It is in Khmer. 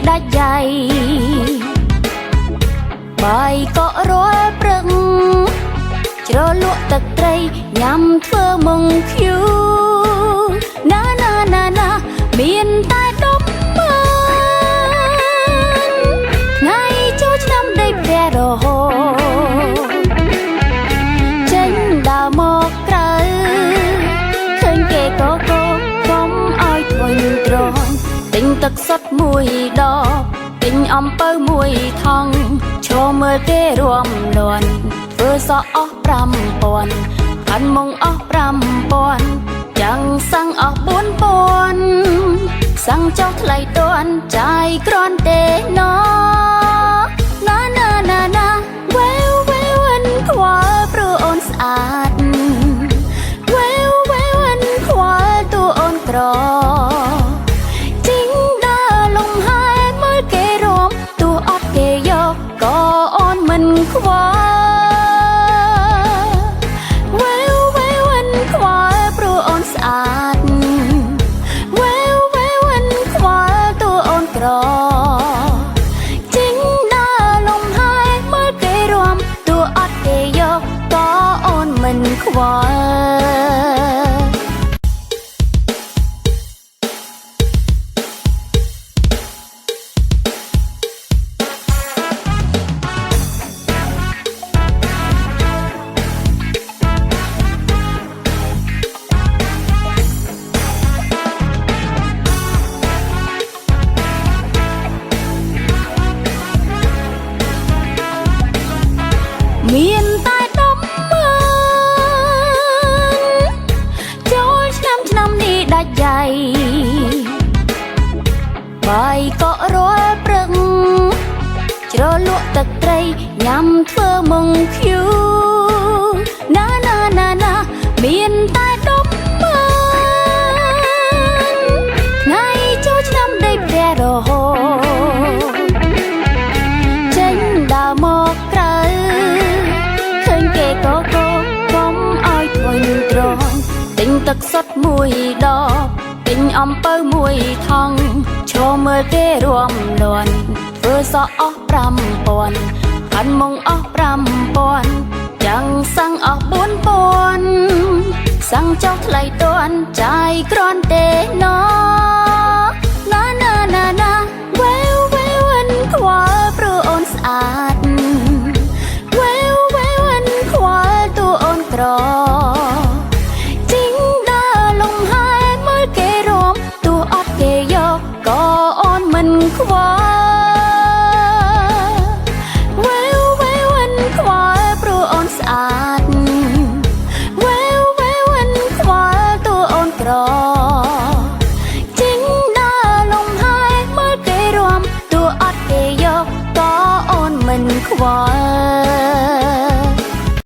ដាច់ដៃបាយក៏រលព្រឹកជ្រលក់ទឹកត្រីញ៉ាំធ្វើមុងឃ្យូណាណាណាណាមានតែដុំមើលថ្ងៃចូលឆ្នាំដេកព្រះរហូតចេញដើរមកក្រៅឃើញគេក៏កុំឲ្យធុញទ្រាន់ទិញទឹកសុទ្ធមួយដបទិញអំពៅមួយថង់ឈរមើលគេរួមលន់ធ្វើសក់អស់5000ផាន់មុងអស់5000ចាំងសាំងអស់4000សាំងចុះថ្លៃតន់ចាយគ្រាន់ទេណណាណាណាណាវ៉ែវវ៉ែវខ្វល់ព្រោះអូនស្អាតវ៉ែវវ៉ែវខ្វល់តួអូនក្រជីងដើរលំហែមើលគេរួមតួអត់គេយកក៏អូនមិនខ្វល់ស្អាតវ៉ែវវ៉ែវខ្វល់តួអូនក្រចេញដើរលំហែមើលគេរួមតួអត់គេយកក៏អូនមិនខ្វល់មានតែដុំមើលចូលឆ្នាំនេះដាច់ដៃបាយក៏រលព្រឹកជ្រលក់ទឹកត្រីញ៉ាំធ្វើមុងឃ្យូណាណាណាណាមានតែដុំមើលថ្ងៃចូលឆ្នាំដេកព្រះរហូតចេញដើរមកក្រៅគេក៏កុំឲ្យធុញទ្រាន់ទិញទឹកសុទ្ធមួយដបទិញអំពៅមួយថង់ឈរមើលគេរួមលន់ធ្វើសក់អស់5000ផាន់មុងអស់5000ចាំងសាំងអស់4000សាំងចុះថ្លៃតន់ចាយគ្រាន់ទេណ